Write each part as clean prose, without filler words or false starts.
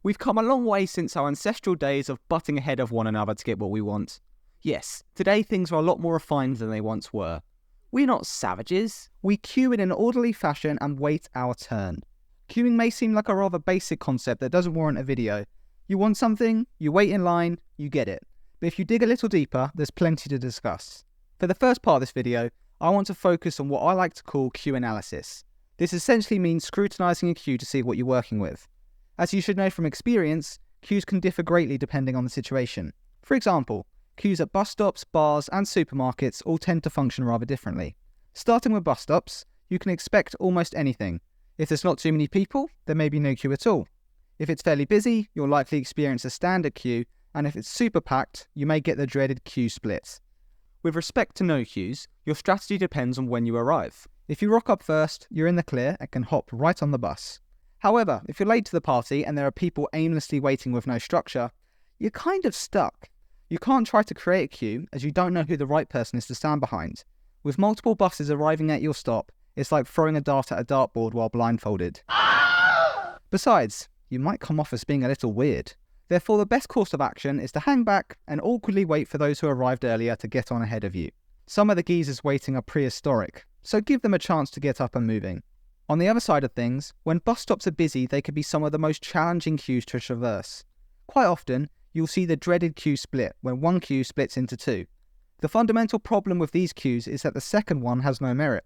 We've come a long way since our ancestral days of butting ahead of one another to get what we want. Yes, today things are a lot more refined than they once were. We're not savages. We queue in an orderly fashion and wait our turn. Queuing may seem like a rather basic concept that doesn't warrant a video. You want something, you wait in line, you get it. But if you dig a little deeper, there's plenty to discuss. For the first part of this video, I want to focus on what I like to call queue analysis. This essentially means scrutinizing a queue to see what you're working with. As you should know from experience, queues can differ greatly depending on the situation. For example, queues at bus stops, bars, and supermarkets all tend to function rather differently. Starting with bus stops, you can expect almost anything. If there's not too many people, there may be no queue at all. If it's fairly busy, you'll likely experience a standard queue, and if it's super packed, you may get the dreaded queue split. With respect to no queues, your strategy depends on when you arrive. If you rock up first, you're in the clear and can hop right on the bus. However, if you're late to the party and there are people aimlessly waiting with no structure, you're kind of stuck. You can't try to create a queue as you don't know who the right person is to stand behind. With multiple buses arriving at your stop, it's like throwing a dart at a dartboard while blindfolded. Besides, you might come off as being a little weird. Therefore, the best course of action is to hang back and awkwardly wait for those who arrived earlier to get on ahead of you. Some of the geezers waiting are prehistoric, so give them a chance to get up and moving. On the other side of things, when bus stops are busy, they can be some of the most challenging queues to traverse. Quite often, you'll see the dreaded queue split, when one queue splits into two. The fundamental problem with these queues is that the second one has no merit.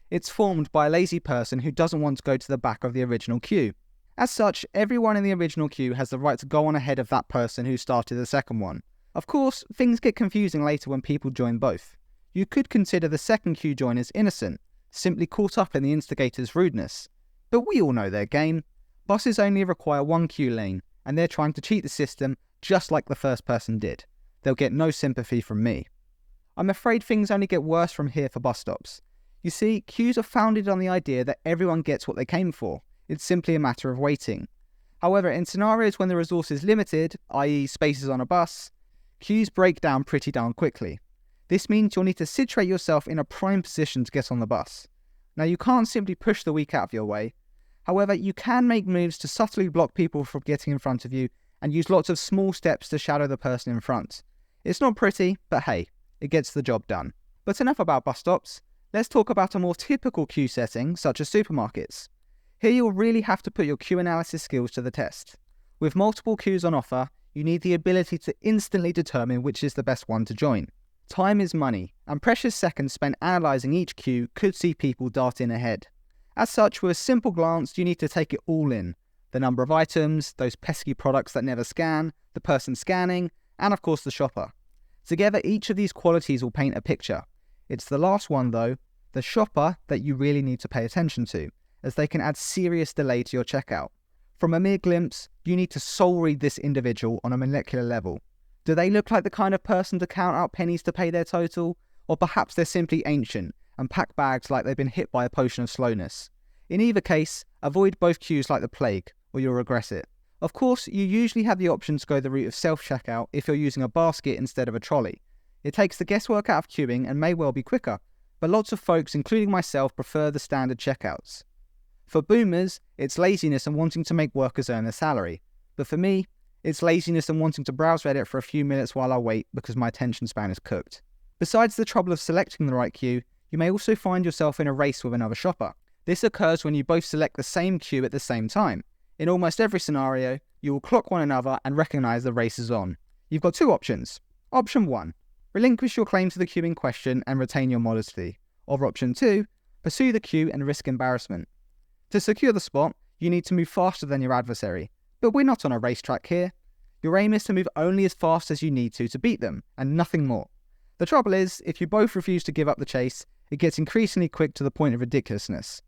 It's formed by a lazy person who doesn't want to go to the back of the original queue. As such, everyone in the original queue has the right to go on ahead of that person who started the second one. Of course, things get confusing later when people join both. You could consider the second queue joiners innocent, simply caught up in the instigator's rudeness. But we all know their game. Buses only require one queue lane, and they're trying to cheat the system just like the first person did. They'll get no sympathy from me. I'm afraid things only get worse from here for bus stops. You see, queues are founded on the idea that everyone gets what they came for. It's simply a matter of waiting. However, in scenarios when the resource is limited, i.e. spaces on a bus, queues break down pretty darn quickly. This means you'll need to situate yourself in a prime position to get on the bus. Now, you can't simply push the weak out of your way. However, you can make moves to subtly block people from getting in front of you and use lots of small steps to shadow the person in front. It's not pretty, but hey, it gets the job done. But enough about bus stops. Let's talk about a more typical queue setting, such as supermarkets. Here you'll really have to put your queue analysis skills to the test. With multiple queues on offer, you need the ability to instantly determine which is the best one to join. Time is money, and precious seconds spent analysing each queue could see people dart in ahead. As such, with a simple glance, you need to take it all in. The number of items, those pesky products that never scan, the person scanning, and of course the shopper. Together, each of these qualities will paint a picture. It's the last one though, the shopper, that you really need to pay attention to, as they can add serious delay to your checkout. From a mere glimpse, you need to soul read this individual on a molecular level. Do they look like the kind of person to count out pennies to pay their total? Or perhaps they're simply ancient and pack bags like they've been hit by a potion of slowness. In either case, avoid both queues like the plague, or you'll regret it. Of course, you usually have the option to go the route of self-checkout if you're using a basket instead of a trolley. It takes the guesswork out of queuing and may well be quicker, but lots of folks, including myself, prefer the standard checkouts. For boomers, it's laziness and wanting to make workers earn their salary. But for me, it's laziness and wanting to browse Reddit for a few minutes while I wait because my attention span is cooked. Besides the trouble of selecting the right queue, you may also find yourself in a race with another shopper. This occurs when you both select the same queue at the same time. In almost every scenario, you will clock one another and recognise the race is on. You've got two options. Option 1, relinquish your claim to the queue in question and retain your modesty. Or option 2, pursue the queue and risk embarrassment. To secure the spot, you need to move faster than your adversary. But we're not on a racetrack here. Your aim is to move only as fast as you need to beat them, and nothing more. The trouble is, if you both refuse to give up the chase, it gets increasingly quick to the point of ridiculousness.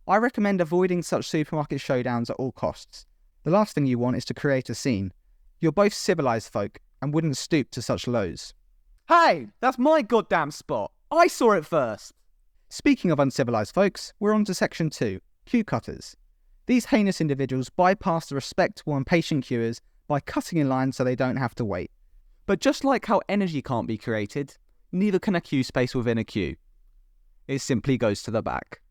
I recommend avoiding such supermarket showdowns at all costs. The last thing you want is to create a scene. You're both civilised folk and wouldn't stoop to such lows. Hey, that's my goddamn spot. I saw it first. Speaking of uncivilised folks, we're on to section 2, queue cutters. These heinous individuals bypass the respectable and patient queuers by cutting in line so they don't have to wait. But just like how energy can't be created, neither can a queue space within a queue. It simply goes to the back.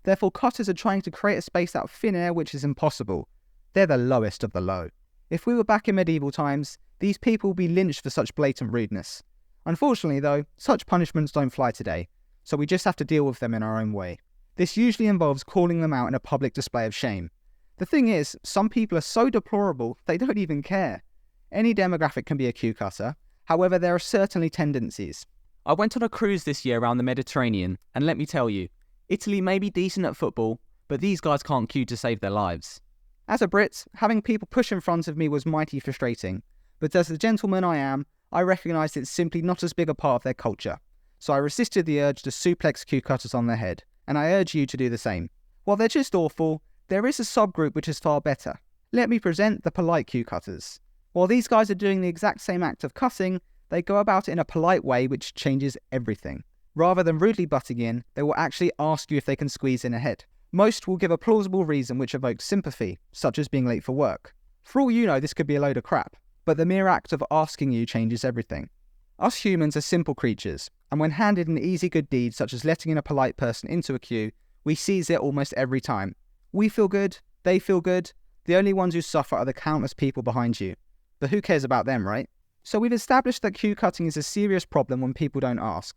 Therefore, cutters are trying to create a space out of thin air which is impossible. They're the lowest of the low. If we were back in medieval times, these people would be lynched for such blatant rudeness. Unfortunately though, such punishments don't fly today, so we just have to deal with them in our own way. This usually involves calling them out in a public display of shame. The thing is, some people are so deplorable they don't even care. Any demographic can be a queue cutter, however there are certainly tendencies. I went on a cruise this year around the Mediterranean, and let me tell you, Italy may be decent at football, but these guys can't queue to save their lives. As a Brit, having people push in front of me was mighty frustrating, but as the gentleman I am, I recognised it's simply not as big a part of their culture, so I resisted the urge to suplex queue cutters on their head, and I urge you to do the same. While they're just awful, there is a subgroup which is far better. Let me present the polite queue cutters. While these guys are doing the exact same act of cutting, they go about it in a polite way which changes everything. Rather than rudely butting in, they will actually ask you if they can squeeze in ahead. Most will give a plausible reason which evokes sympathy, such as being late for work. For all you know, this could be a load of crap, but the mere act of asking you changes everything. Us humans are simple creatures, and when handed an easy good deed such as letting in a polite person into a queue, we seize it almost every time. We feel good, they feel good, the only ones who suffer are the countless people behind you. But who cares about them, right? So we've established that queue cutting is a serious problem when people don't ask.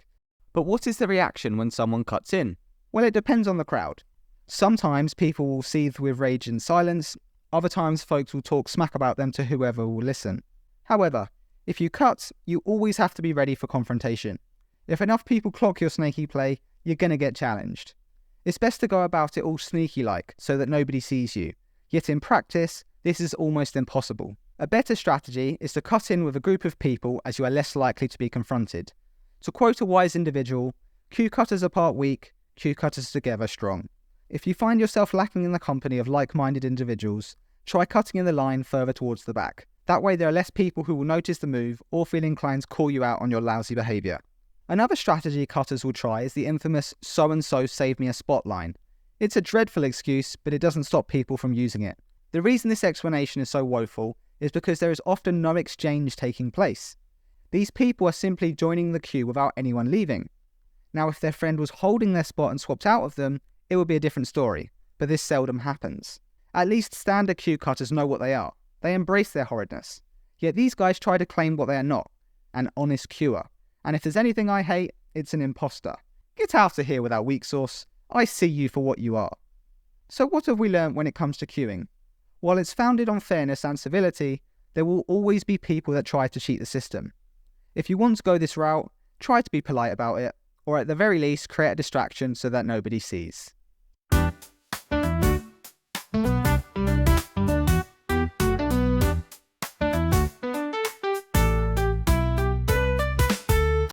But what is the reaction when someone cuts in? Well, it depends on the crowd. Sometimes people will seethe with rage in silence, other times folks will talk smack about them to whoever will listen. However, if you cut, you always have to be ready for confrontation. If enough people clock your snaky play, you're gonna get challenged. It's best to go about it all sneaky-like, so that nobody sees you. Yet in practice, this is almost impossible. A better strategy is to cut in with a group of people as you are less likely to be confronted. To quote a wise individual, queue cutters apart weak, queue cutters together strong. If you find yourself lacking in the company of like-minded individuals, try cutting in the line further towards the back. That way there are less people who will notice the move or feel inclined to call you out on your lousy behaviour. Another strategy cutters will try is the infamous "so-and-so saved me a spot" line. It's a dreadful excuse, but it doesn't stop people from using it. The reason this explanation is so woeful is because there is often no exchange taking place. These people are simply joining the queue without anyone leaving. Now, if their friend was holding their spot and swapped out of them, it would be a different story, but this seldom happens. At least standard queue cutters know what they are. They embrace their horridness. Yet these guys try to claim what they are not, an honest queuer. And if there's anything I hate, it's an imposter. Get out of here with that weak sauce. I see you for what you are. So what have we learnt when it comes to queuing? While it's founded on fairness and civility, there will always be people that try to cheat the system. If you want to go this route, try to be polite about it, or at the very least create a distraction so that nobody sees.